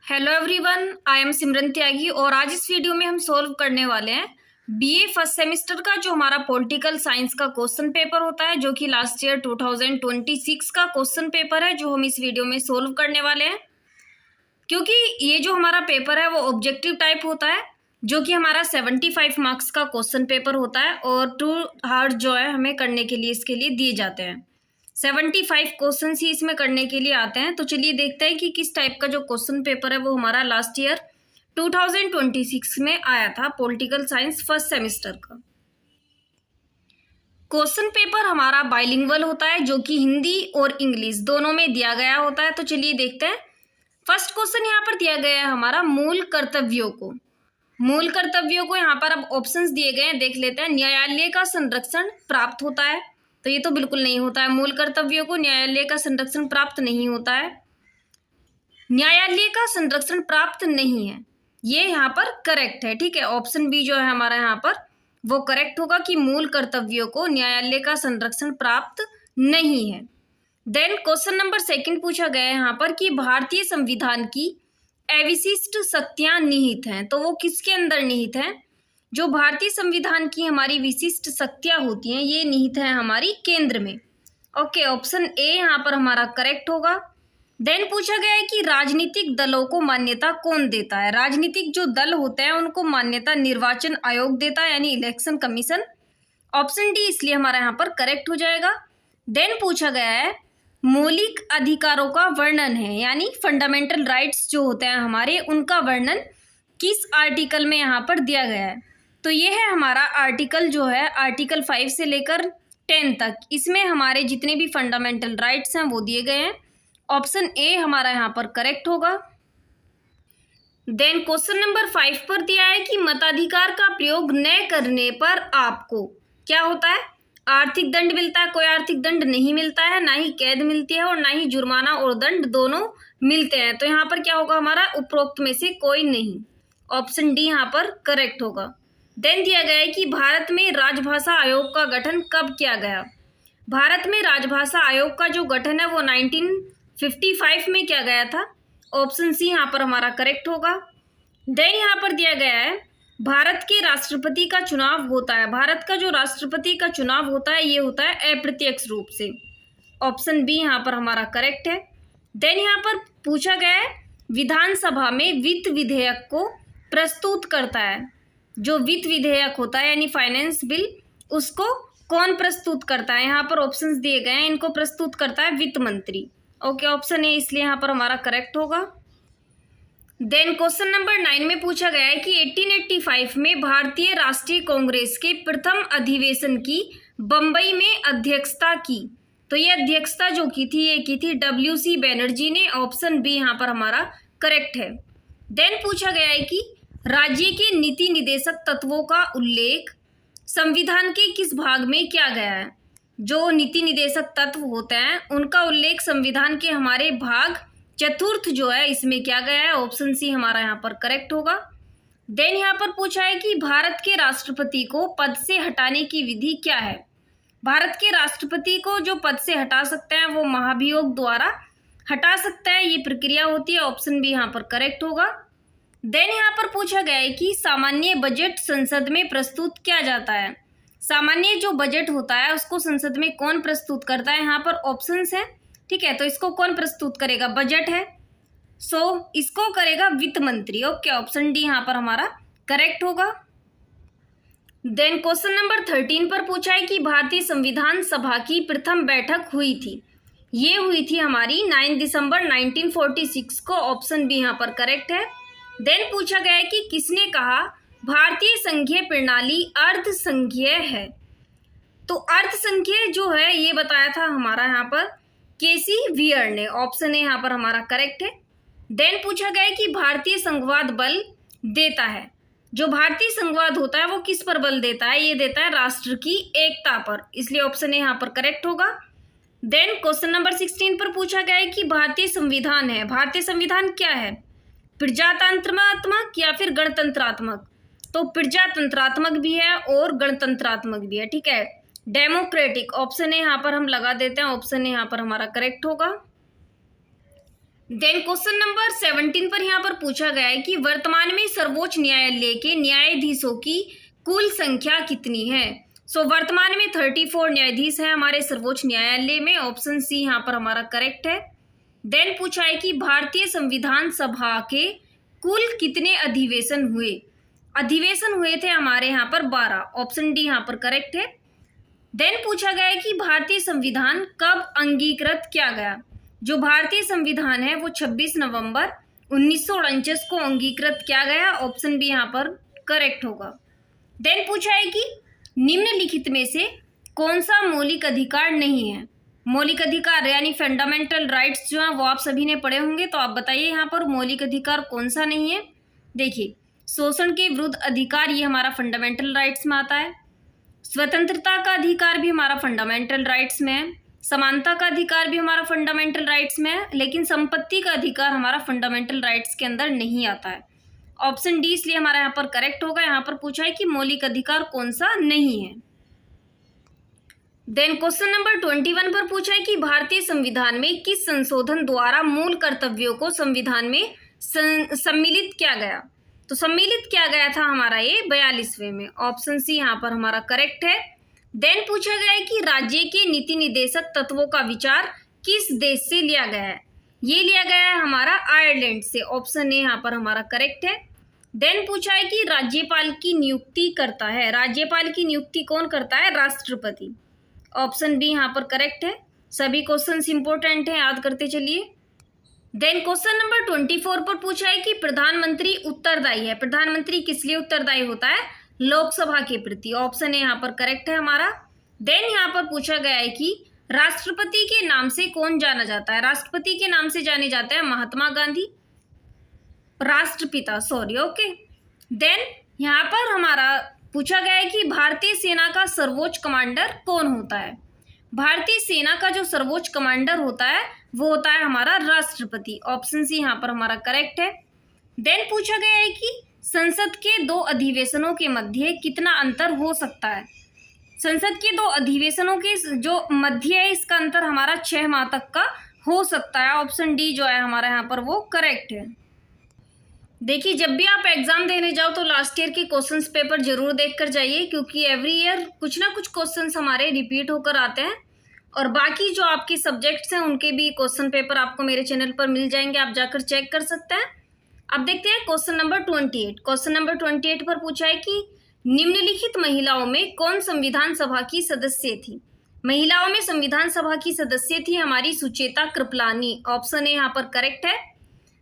Hello everyone, I am सिमरन त्यागी और आज इस वीडियो में हम सॉल्व करने वाले हैं बीए फर्स्ट सेमेस्टर का जो हमारा पॉलिटिकल साइंस का क्वेश्चन पेपर होता है, जो कि लास्ट ईयर 2026 का क्वेश्चन पेपर है, जो हम इस वीडियो में सॉल्व करने वाले हैं। क्योंकि ये जो हमारा पेपर है वो ऑब्जेक्टिव टाइप होता है, जो कि हमारा 75 मार्क्स का क्वेश्चन पेपर होता है और 2 हार्ड जो है हमें करने के लिए इसके लिए दिए जाते हैं। 75 क्वेश्चन ही इसमें करने के लिए आते हैं। तो चलिए देखते हैं कि किस टाइप का जो क्वेश्चन पेपर है वो हमारा लास्ट ईयर 2026 में आया था पॉलिटिकल साइंस फर्स्ट सेमेस्टर का। क्वेश्चन पेपर हमारा बाइलिंगुअल होता है, जो कि हिंदी और इंग्लिश दोनों में दिया गया होता है। तो चलिए देखते हैं। फर्स्ट क्वेश्चन यहाँ पर दिया गया है हमारा मूल कर्तव्यों को यहाँ पर अब ऑप्शंस दिए गए हैं, देख लेते हैं। न्यायालय का संरक्षण प्राप्त होता है, तो ये तो बिल्कुल नहीं होता है। मूल कर्तव्यों को न्यायालय का संरक्षण प्राप्त नहीं होता है। न्यायालय का संरक्षण प्राप्त नहीं है, ये यहाँ पर करेक्ट है। ठीक है, ऑप्शन बी जो है हमारा यहाँ पर वो करेक्ट होगा कि मूल कर्तव्यों को न्यायालय का संरक्षण प्राप्त नहीं है। देन क्वेश्चन नंबर 2 पूछा गया है यहाँ पर कि भारतीय संविधान की अविशिष्ट शक्तियां निहित हैं, तो वो किसके अंदर निहित हैं? जो भारतीय संविधान की हमारी विशिष्ट शक्तियां होती हैं ये निहित है हमारी केंद्र में। ओके, ऑप्शन ए यहाँ पर हमारा करेक्ट होगा। देन पूछा गया है कि राजनीतिक दलों को मान्यता कौन देता है? राजनीतिक जो दल होते हैं उनको मान्यता निर्वाचन आयोग देता है, यानी इलेक्शन कमीशन। ऑप्शन डी इसलिए हमारा यहाँ पर करेक्ट हो जाएगा। देन पूछा गया है मौलिक अधिकारों का वर्णन है, यानी फंडामेंटल राइट्स जो होते हैं हमारे, उनका वर्णन किस आर्टिकल में यहाँ पर दिया गया है? तो ये है हमारा आर्टिकल जो है आर्टिकल 5 से लेकर 10 तक, इसमें हमारे जितने भी फंडामेंटल राइट्स हैं वो दिए गए हैं। ऑप्शन ए हमारा यहाँ पर करेक्ट होगा। देन क्वेश्चन नंबर 5 पर दिया है कि मताधिकार का प्रयोग न करने पर आपको क्या होता है? आर्थिक दंड मिलता है। कोई आर्थिक दंड नहीं मिलता है, ना ही कैद मिलती है और ना ही जुर्माना और दंड दोनों मिलते हैं। तो यहाँ पर क्या होगा हमारा? उपरोक्त में से कोई नहीं। ऑप्शन डी यहाँ पर करेक्ट होगा। देन दिया गया है कि भारत में राजभाषा आयोग का गठन कब किया गया? भारत में राजभाषा आयोग का जो गठन है वो 1955 में किया गया था। ऑप्शन सी यहाँ पर हमारा करेक्ट होगा। देन यहाँ पर दिया गया है भारत के राष्ट्रपति का चुनाव होता है। भारत का जो राष्ट्रपति का चुनाव होता है ये होता है अप्रत्यक्ष रूप से। ऑप्शन बी यहाँ पर हमारा करेक्ट है। देन यहाँ पर पूछा गया है विधानसभा में वित्त विधेयक को प्रस्तुत करता है। जो वित्त विधेयक होता है यानी फाइनेंस बिल, उसको कौन प्रस्तुत करता है? यहाँ पर ऑप्शंस दिए गए हैं, इनको प्रस्तुत करता है वित्त मंत्री। ओके, ऑप्शन ए इसलिए यहाँ पर हमारा करेक्ट होगा। देन क्वेश्चन नंबर 9 में पूछा गया है कि 1885 में भारतीय राष्ट्रीय कांग्रेस के प्रथम अधिवेशन की बंबई में अध्यक्षता की। तो ये अध्यक्षता जो की थी ये की थी WC बैनर्जी ने। ऑप्शन बी यहाँ पर हमारा करेक्ट है। देन पूछा गया है कि राज्य के नीति निदेशक तत्वों का उल्लेख संविधान के किस भाग में किया गया है? जो नीति निदेशक तत्व होते हैं उनका उल्लेख संविधान के हमारे भाग 4 जो है इसमें किया गया है। ऑप्शन सी हमारा यहाँ पर करेक्ट होगा। देन यहाँ पर पूछा है कि भारत के राष्ट्रपति को पद से हटाने की विधि क्या है? भारत के राष्ट्रपति को जो पद से हटा सकते हैं वो महाभियोग द्वारा हटा सकते हैं, ये प्रक्रिया होती है। ऑप्शन बी यहाँ पर करेक्ट होगा। देन यहाँ पर पूछा गया है कि सामान्य बजट संसद में प्रस्तुत किया जाता है। सामान्य जो बजट होता है उसको संसद में कौन प्रस्तुत करता है? यहाँ पर ऑप्शंस है। ठीक है, तो इसको कौन प्रस्तुत करेगा? बजट है, सो इसको करेगा वित्त मंत्री। ओके, ऑप्शन डी यहाँ पर हमारा करेक्ट होगा। देन क्वेश्चन नंबर 13 पर पूछा है कि भारतीय संविधान सभा की प्रथम बैठक हुई थी। ये हुई थी हमारी 9 दिसंबर 1946 को। ऑप्शन बी यहाँ पर करेक्ट है। देन पूछा गया है कि किसने कहा भारतीय संघीय प्रणाली अर्ध संघीय है? तो अर्ध संघीय जो है ये बताया था हमारा यहाँ पर केसी वियर ने। ऑप्शन ए यहाँ पर हमारा करेक्ट है। देन पूछा गया है कि भारतीय संघवाद बल देता है। जो भारतीय संघवाद होता है वो किस पर बल देता है? ये देता है राष्ट्र की एकता पर, इसलिए ऑप्शन ए यहाँ पर करेक्ट होगा। देन क्वेश्चन नंबर 16 पर पूछा गया है कि भारतीय संविधान है, भारतीय संविधान क्या है? प्रजातंत्रात्मक या फिर गणतंत्रात्मक? तो प्रजातंत्रात्मक भी है और गणतंत्रात्मक भी है। ठीक है, डेमोक्रेटिक। ऑप्शन ए यहाँ पर हम लगा देते हैं। ऑप्शन ए यहाँ पर हमारा करेक्ट होगा। देन क्वेश्चन नंबर 17 पर यहाँ पर पूछा गया है कि वर्तमान में सर्वोच्च न्यायालय के न्यायाधीशों की कुल संख्या कितनी है। वर्तमान में 34 न्यायाधीश हैं हमारे सर्वोच्च न्यायालय में। ऑप्शन सी यहाँ पर हमारा करेक्ट है। देन पूछा है कि भारतीय संविधान सभा के कुल कितने अधिवेशन हुए। अधिवेशन हुए थे हमारे यहाँ पर 12। ऑप्शन डी यहाँ पर करेक्ट है। देन पूछा गया है कि भारतीय संविधान कब अंगीकृत किया गया। जो भारतीय संविधान है वो 26 नवंबर 1949 को अंगीकृत किया गया। ऑप्शन बी यहाँ पर करेक्ट होगा। देन पूछा है कि निम्नलिखित में से कौन सा मौलिक अधिकार नहीं है। मौलिक अधिकार यानी फंडामेंटल राइट्स जो है वो आप सभी ने पढ़े होंगे, तो आप बताइए यहाँ पर मौलिक अधिकार कौन सा नहीं है। देखिए, शोषण के विरुद्ध अधिकार ये हमारा फंडामेंटल राइट्स में आता है। स्वतंत्रता का अधिकार भी हमारा फंडामेंटल राइट्स में है। समानता का अधिकार भी हमारा फंडामेंटल राइट्स में है, लेकिन संपत्ति का अधिकार हमारा फंडामेंटल राइट्स के अंदर नहीं आता है। ऑप्शन डी इसलिए हमारा यहाँ पर करेक्ट होगा। यहाँ पर पूछा है कि मौलिक अधिकार कौन सा नहीं है। देन क्वेश्चन नंबर 21 पर पूछा है कि भारतीय संविधान में किस संशोधन द्वारा मूल कर्तव्यों को संविधान में सम्मिलित किया गया। तो सम्मिलित किया गया था हमारा ये 42वें में। ऑप्शन सी यहाँ पर हमारा करेक्ट है। देन पूछा गया है कि राज्य के नीति निर्देशक तत्वों का विचार किस देश से लिया गया है। ये लिया गया है हमारा आयरलैंड से। ऑप्शन ए यहाँ पर हमारा करेक्ट है। देन पूछा है कि राज्यपाल की नियुक्ति करता है। राज्यपाल की नियुक्ति कौन करता है? राष्ट्रपति। ऑप्शन बी यहाँ पर करेक्ट है। सभी क्वेश्चंस इंपॉर्टेंट हैं, याद करते चलिए। देन क्वेश्चन नंबर 24 पर पूछा है कि प्रधानमंत्री उत्तरदायी है। प्रधानमंत्री किस लिए उत्तरदायी होता है? लोकसभा के प्रति। ऑप्शन ए यहाँ पर करेक्ट है हमारा। देन यहाँ पर पूछा गया है कि राष्ट्रपति के नाम से कौन जाना जाता है। राष्ट्रपति के नाम से जाने जाते हैं महात्मा गांधी, राष्ट्रपिता, सॉरी, ओके। देन यहाँ पर हमारा पूछा गया है कि भारतीय सेना का सर्वोच्च कमांडर कौन होता है। भारतीय सेना का जो सर्वोच्च कमांडर होता है वो होता है हमारा राष्ट्रपति। ऑप्शन सी यहाँ पर हमारा करेक्ट है। देन पूछा गया है कि संसद के 2 अधिवेशनों के मध्य कितना अंतर हो सकता है। संसद के 2 अधिवेशनों के जो मध्य है इसका अंतर हमारा 6 माह तक का हो सकता है। ऑप्शन डी जो है हमारा यहाँ पर वो करेक्ट है। देखिए, जब भी आप एग्जाम देने जाओ तो लास्ट ईयर के क्वेश्चंस पेपर जरूर देख कर जाइए, क्योंकि एवरी ईयर कुछ ना कुछ क्वेश्चंस हमारे रिपीट होकर आते हैं। और बाकी जो आपके सब्जेक्ट्स हैं उनके भी क्वेश्चन पेपर आपको मेरे चैनल पर मिल जाएंगे, आप जाकर चेक कर सकते हैं। अब देखते हैं क्वेश्चन नंबर 28। क्वेश्चन नंबर 28 पर पूछा है कि निम्नलिखित महिलाओं में कौन संविधान सभा की सदस्य थी। महिलाओं में संविधान सभा की सदस्य थी हमारी सुचेता कृपलानी। ऑप्शन ए यहाँ पर करेक्ट है।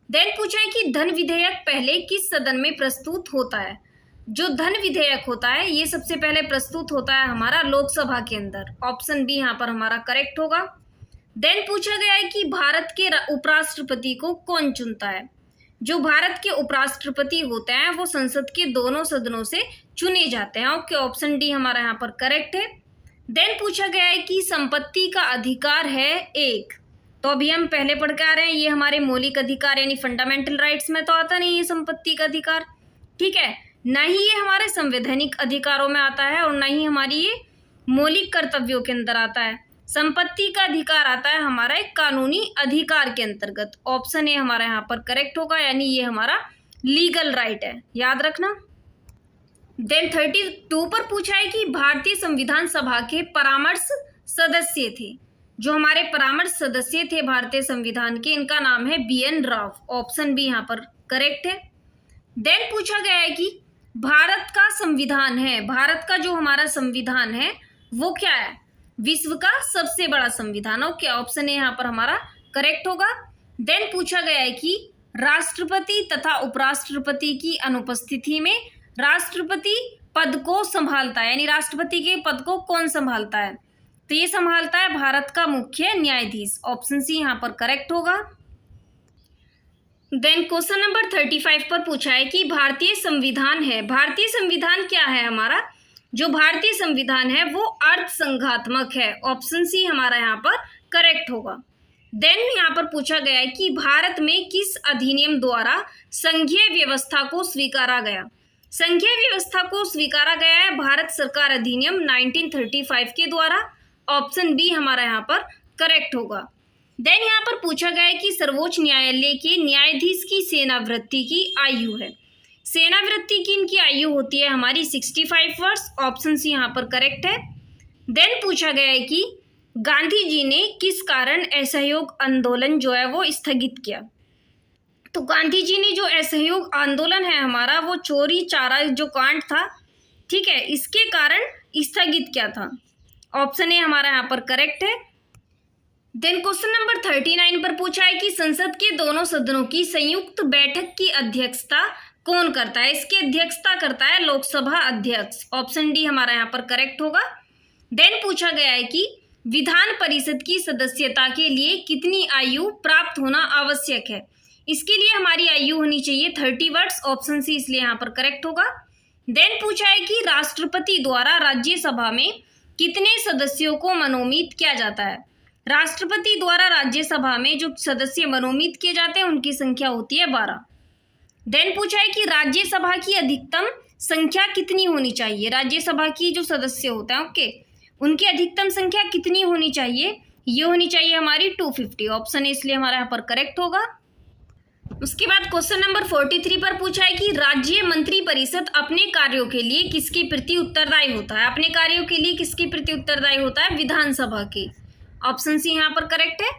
देन पूछा है कि धन विधेयक पहले किस सदन में प्रस्तुत होता है। जो धन विधेयक होता है ये सबसे पहले प्रस्तुत होता है हमारा लोकसभा के अंदर। ऑप्शन बी यहाँ पर हमारा करेक्ट होगा। देन पूछा गया है कि भारत के उपराष्ट्रपति को कौन चुनता है। जो भारत के उपराष्ट्रपति होते हैं वो संसद के दोनों सदनों से चुने जाते हैं। ओके, ऑप्शन डी हमारा यहाँ पर करेक्ट है। देन पूछा गया है कि संपत्ति का अधिकार है एक। तो अभी हम पहले पढ़ के आ रहे हैं, ये हमारे मौलिक अधिकार यानी फंडामेंटल राइट्स में तो आता नहीं है संपत्ति का अधिकार, ठीक है। ना ही ये हमारे संवैधानिक अधिकारों में आता है और ना ही हमारी ये मौलिक कर्तव्यों के अंदर आता है। संपत्ति का अधिकार आता है हमारा एक कानूनी अधिकार के अंतर्गत। ऑप्शन ए हमारा यहाँ पर करेक्ट होगा, यानी ये हमारा लीगल राइट है, याद रखना। देन 32 पर पूछा है कि भारतीय संविधान सभा के परामर्श सदस्य थे। जो हमारे परामर्श सदस्य थे भारतीय संविधान के, इनका नाम है BN राव। ऑप्शन बी यहाँ पर करेक्ट है। देन पूछा गया है कि भारत का संविधान है, भारत का जो हमारा संविधान है वो क्या है? विश्व का सबसे बड़ा संविधान। ओके, ऑप्शन ए यहाँ पर हमारा करेक्ट होगा। देन पूछा गया है कि राष्ट्रपति तथा उपराष्ट्रपति की अनुपस्थिति में राष्ट्रपति पद को संभालता है, यानी राष्ट्रपति के पद को कौन संभालता है? तो ये संभालता है भारत का मुख्य न्यायाधीश। ऑप्शन सी यहाँ पर करेक्ट होगा। देन क्वेश्चन नंबर 35 पर पूछा है कि भारतीय संविधान है, भारतीय संविधान क्या है हमारा? जो भारतीय संविधान है वो अर्थ संघात्मक है। ऑप्शन सी हमारा यहाँ पर करेक्ट होगा। देन यहाँ पर पूछा गया है कि भारत में किस अधिनियम द्वारा संघीय व्यवस्था को स्वीकारा गया? संघीय व्यवस्था को स्वीकारा गया है भारत सरकार अधिनियम 1935 के द्वारा। ऑप्शन बी हमारा यहाँ पर करेक्ट होगा। देन यहाँ पर पूछा गया है कि सर्वोच्च न्यायालय के न्यायाधीश की सेवानिवृत्ति की आयु है। सेवानिवृत्ति की इनकी आयु होती है हमारी 65 वर्ष। ऑप्शन सी यहाँ पर करेक्ट है। देन पूछा गया है कि गांधी जी ने किस कारण असहयोग आंदोलन जो है वो स्थगित किया। तो गांधी जी ने जो असहयोग आंदोलन है हमारा वो चोरी चारा जो कांड था, ठीक है, इसके कारण स्थगित किया था। ऑप्शन ए हमारा यहाँ पर करेक्ट है। देन क्वेश्चन नंबर 39 पर पूछा है कि संसद के दोनों सदनों की संयुक्त बैठक की अध्यक्षता कौन करता है। इसकी अध्यक्षता करता है लोकसभा अध्यक्ष। ऑप्शन डी हमारा यहाँ पर करेक्ट होगा। देन पूछा गया है कि विधान परिषद की सदस्यता के लिए कितनी आयु प्राप्त होना आवश्यक है। इसके लिए हमारी आयु होनी चाहिए 30 वर्ष। ऑप्शन सी इसलिए यहाँ पर करेक्ट होगा। देन पूछा है कि राष्ट्रपति द्वारा राज्यसभा में कितने सदस्यों को मनोनीत किया जाता है। राष्ट्रपति द्वारा राज्यसभा में जो सदस्य मनोनीत किए जाते हैं उनकी संख्या होती है 12। देन पूछा है कि राज्यसभा की अधिकतम संख्या कितनी होनी चाहिए। राज्यसभा की जो सदस्य होते हैं ओके, उनकी अधिकतम संख्या कितनी होनी चाहिए। ये होनी चाहिए हमारी 250। ऑप्शन इसलिए हमारा यहाँ पर करेक्ट होगा। उसके बाद क्वेश्चन नंबर 43 पर पूछा है कि राज्य मंत्रिपरिषद अपने कार्यों के लिए किसके प्रति उत्तरदायी होता है। अपने कार्यों के लिए किसके प्रति उत्तरदायी होता है। विधानसभा के। ऑप्शन सी यहाँ पर करेक्ट है।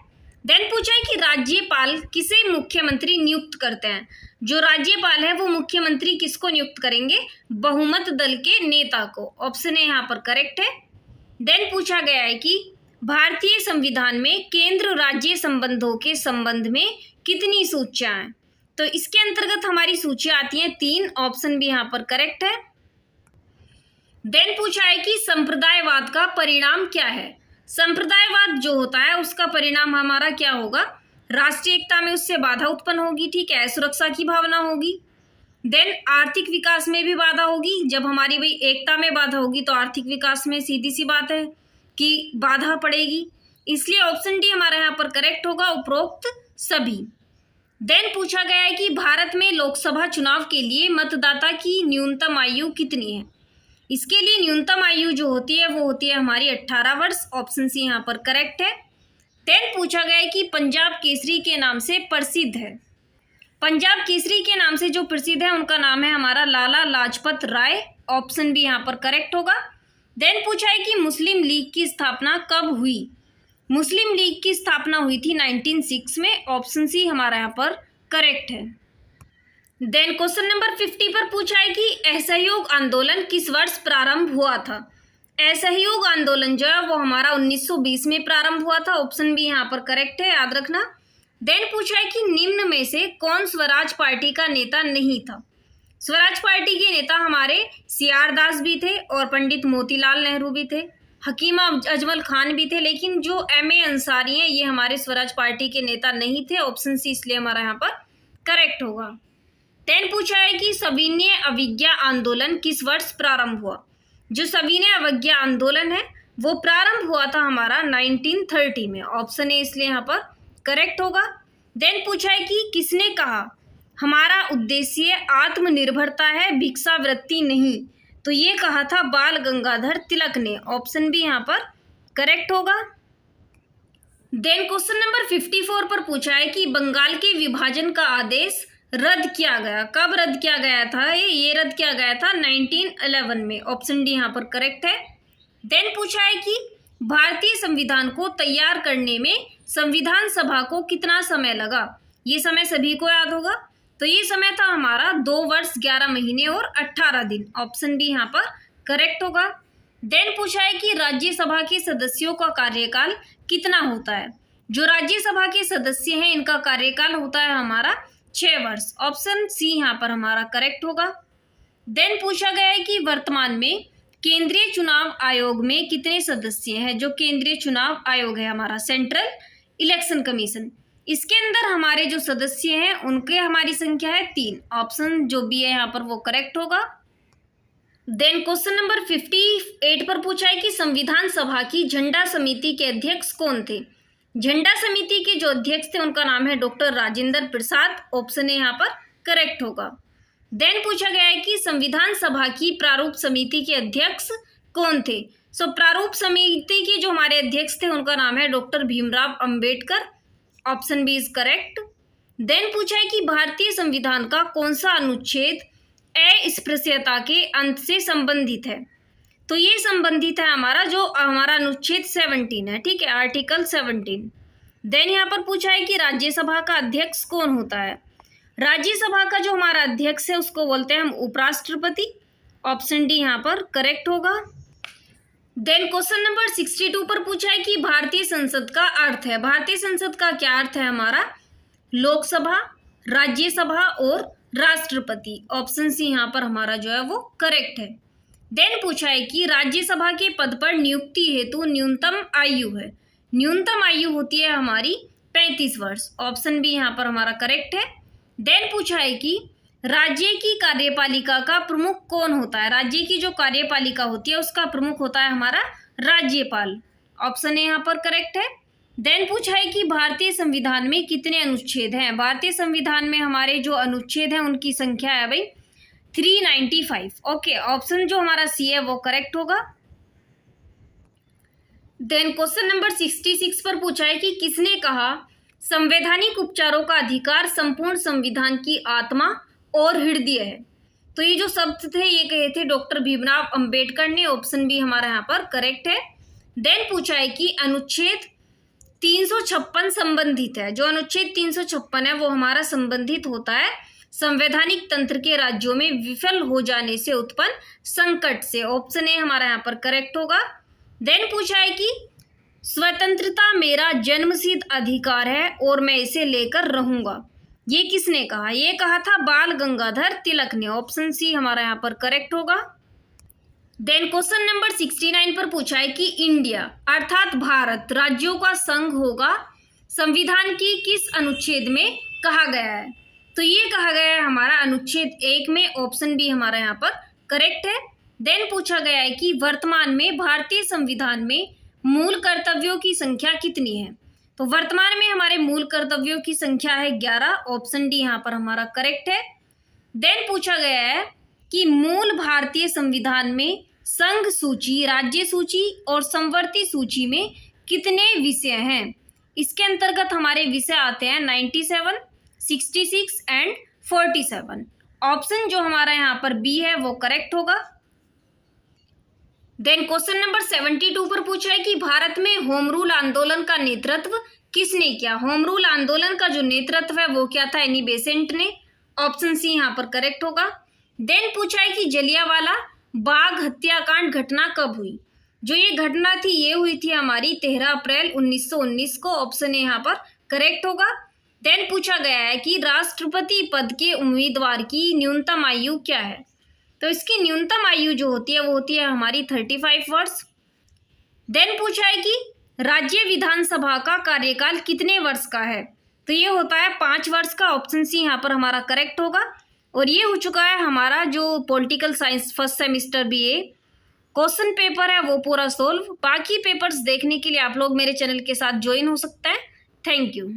देन पूछा है कि राज्यपाल किसे मुख्यमंत्री नियुक्त करते हैं। जो राज्यपाल है वो मुख्यमंत्री किसको नियुक्त करेंगे। बहुमत दल के नेता को। ऑप्शन ए यहाँ पर करेक्ट है। देन पूछा गया है कि भारतीय संविधान में केंद्र राज्य संबंधों के संबंध में कितनी सूचियां हैं। तो इसके अंतर्गत हमारी सूचियां आती हैं 3। ऑप्शन भी यहाँ पर करेक्ट है। देन पूछा है कि संप्रदायवाद का परिणाम क्या है। संप्रदायवाद जो होता है उसका परिणाम हमारा क्या होगा। राष्ट्रीय एकता में उससे बाधा उत्पन्न होगी, ठीक है, सुरक्षा की भावना होगी। देन आर्थिक विकास में भी बाधा होगी। जब हमारी भाई एकता में बाधा होगी तो आर्थिक विकास में सीधी सी बात है कि बाधा पड़ेगी। इसलिए ऑप्शन डी हमारा यहाँ पर करेक्ट होगा, उपरोक्त सभी। देन पूछा गया है कि भारत में लोकसभा चुनाव के लिए मतदाता की न्यूनतम आयु कितनी है। इसके लिए न्यूनतम आयु जो होती है वो होती है हमारी 18 वर्ष। ऑप्शन सी यहाँ पर करेक्ट है। देन पूछा गया है कि पंजाब केसरी के नाम से प्रसिद्ध है। पंजाब केसरी के नाम से जो प्रसिद्ध है उनका नाम है हमारा लाला लाजपत राय। ऑप्शन भी यहाँ पर करेक्ट होगा। देन पूछा है कि मुस्लिम लीग की स्थापना कब हुई। मुस्लिम लीग की स्थापना हुई थी 1906 में। ऑप्शन सी हमारा यहाँ पर करेक्ट है। देन क्वेश्चन नंबर 50 पर पूछा है कि असहयोग आंदोलन किस वर्ष प्रारंभ हुआ था। असहयोग आंदोलन जो है वो हमारा 1920 में प्रारंभ हुआ था। ऑप्शन भी यहाँ पर करेक्ट है, याद रखना। देन पूछा है कि निम्न में से कौन स्वराज पार्टी का नेता नहीं था। स्वराज पार्टी के नेता हमारे सीआर दास भी थे और पंडित मोतीलाल नेहरू भी थे, हकीमा अजमल खान भी थे, लेकिन जो एम.ए. अंसारी हैं ये हमारे स्वराज पार्टी के नेता नहीं थे। ऑप्शन सी इसलिए हमारा यहाँ पर करेक्ट होगा। देन पूछा है कि सविनय अवज्ञा आंदोलन किस वर्ष प्रारंभ हुआ। जो सविनय अवज्ञा आंदोलन है वो प्रारंभ हुआ था हमारा 1930 में। ऑप्शन ए इसलिए यहाँ पर करेक्ट होगा। देन पूछा है कि किसने कहा हमारा उद्देश्य आत्मनिर्भरता है, भिक्षावृत्ति नहीं। तो ये कहा था बाल गंगाधर तिलक ने। ऑप्शन भी यहाँ पर करेक्ट होगा। देन क्वेश्चन नंबर 54 पर पूछा है कि बंगाल के विभाजन का आदेश रद्द किया गया। कब रद्द किया गया था। ये रद्द किया गया था 1911 में। ऑप्शन डी यहाँ पर करेक्ट है। देन पूछा है कि भारतीय संविधान को तैयार करने में संविधान सभा को कितना समय लगा। ये समय सभी को याद होगा। तो ये समय था हमारा 2 वर्ष 11 महीने और 18 दिन। ऑप्शन डी यहाँ पर करेक्ट होगा। देन पूछा है कि राज्यसभा के सदस्यों का कार्यकाल कितना होता है। जो राज्यसभा के सदस्य हैं इनका कार्यकाल होता है हमारा 6 वर्ष। ऑप्शन सी यहाँ पर हमारा करेक्ट होगा। देन पूछा गया है कि वर्तमान में केंद्रीय चुनाव आयोग में कितने सदस्य हैं। जो केंद्रीय चुनाव आयोग है हमारा सेंट्रल इलेक्शन कमीशन, इसके अंदर हमारे जो सदस्य हैं उनके हमारी संख्या है 3। ऑप्शन जो भी है यहाँ पर वो करेक्ट होगा। देन क्वेश्चन नंबर 58 पर पूछा है कि संविधान सभा की झंडा समिति के अध्यक्ष कौन थे। झंडा समिति के जो अध्यक्ष थे उनका नाम है doctor Rajendra Prasad. Option A यहाँ पर करेक्ट होगा। देन पूछा गया है कि संविधान सभा की प्रारूप समिति के अध्यक्ष कौन थे। प्रारूप समिति के जो हमारे अध्यक्ष थे उनका नाम है doctor Bhimrao Ambedkar. Option B is correct. Then पूछा है कि भारतीय संविधान का कौन सा अनुच्छेद अस्पृश्यता के अंत से संबंधित है। तो ये संबंधित है हमारा अनुच्छेद 17 है, ठीक है, आर्टिकल 17। देन यहाँ पर पूछा है कि राज्यसभा का अध्यक्ष कौन होता है। राज्यसभा का जो हमारा अध्यक्ष है उसको बोलते हैं हम उपराष्ट्रपति। ऑप्शन डी यहाँ पर करेक्ट होगा। देन क्वेश्चन नंबर 62 पर पूछा है कि भारतीय संसद का अर्थ है। भारतीय संसद का क्या अर्थ है हमारा? लोकसभा, राज्यसभा और राष्ट्रपति। ऑप्शन सी यहाँ पर हमारा जो है वो करेक्ट है। देन पूछा है कि राज्यसभा के पद पर नियुक्ति हेतु न्यूनतम आयु है। न्यूनतम आयु होती है हमारी 35 वर्ष। ऑप्शन बी यहाँ पर हमारा करेक्ट है। देन पूछा है कि राज्य की कार्यपालिका का प्रमुख कौन होता है। राज्य की जो कार्यपालिका होती है उसका प्रमुख होता है हमारा राज्यपाल। ऑप्शन ए यहाँ पर करेक्ट है। देन पूछा है कि भारतीय संविधान में कितने अनुच्छेद हैं। भारतीय संविधान में हमारे जो अनुच्छेद हैं उनकी संख्या है भाई 395। ओके, ऑप्शन जो हमारा सी है वो करेक्ट होगा। देन क्वेश्चन नंबर 66 पर पूछा है कि किसने कहा संवैधानिक उपचारों का अधिकार संपूर्ण संविधान की आत्मा और हृदय है। तो ये जो शब्द थे ये कहे थे डॉक्टर भीमराव अंबेडकर ने। ऑप्शन बी हमारा यहाँ पर करेक्ट है। देन पूछा है कि अनुच्छेद 356 संबंधित है। जो अनुच्छेद 356 है वो हमारा संबंधित होता है संवैधानिक तंत्र के राज्यों में विफल हो जाने से उत्पन्न संकट से। ऑप्शन ए हमारा यहाँ पर करेक्ट होगा। देन पूछा है कि स्वतंत्रता मेरा जन्मसिद्ध अधिकार है और मैं इसे लेकर रहूंगा। ये किसने कहा? ये कहा था बाल गंगाधर तिलक ने। ऑप्शन सी हमारा यहाँ पर करेक्ट होगा। देन क्वेश्चन नंबर 69 पर पूछा है कि इंडिया अर्थात भारत राज्यों का संघ होगा संविधान की किस अनुच्छेद में कहा गया है। तो ये कहा गया है हमारा अनुच्छेद 1 में। ऑप्शन बी हमारा यहाँ पर करेक्ट है। देन पूछा गया है कि वर्तमान में भारतीय संविधान में मूल कर्तव्यों की संख्या कितनी है। तो वर्तमान में हमारे मूल कर्तव्यों की संख्या है 11। ऑप्शन डी यहाँ पर हमारा करेक्ट है। देन पूछा गया है कि मूल भारतीय संविधान में संघ सूची, राज्य सूची और समवर्ती सूची में कितने विषय हैं। इसके अंतर्गत हमारे विषय आते हैं 97, 66 एंड 47। ऑप्शन जो हमारा यहाँ पर बी है वो करेक्ट होगा। देन क्वेश्चन नंबर 72 पर पूछा है कि भारत में होम रूल आंदोलन का नेतृत्व किसने किया। होम रूल आंदोलन का जो नेतृत्व है वो क्या था? एनी बेसेंट ने। ऑप्शन सी यहाँ पर करेक्ट होगा। देन पूछा है कि जलियांवाला बाग हत्याकांड घटना कब हुई। जो ये घटना थी ये हुई थी हमारी 13 अप्रैल 1919 को। ऑप्शन ए यहाँ पर करेक्ट होगा। देन पूछा गया है कि राष्ट्रपति पद के उम्मीदवार की न्यूनतम आयु क्या है। तो इसकी न्यूनतम आयु जो होती है वो होती है हमारी 35 वर्ष। देन पूछा है कि राज्य विधानसभा का कार्यकाल कितने वर्ष का है। तो ये होता है 5 वर्ष का। ऑप्शन सी यहाँ पर हमारा करेक्ट होगा। और ये हो चुका है हमारा जो political science first semester BA question paper है वो पूरा सोल्व। बाकी पेपर्स देखने के लिए आप लोग मेरे चैनल के साथ ज्वाइन हो सकते हैं। Thank you.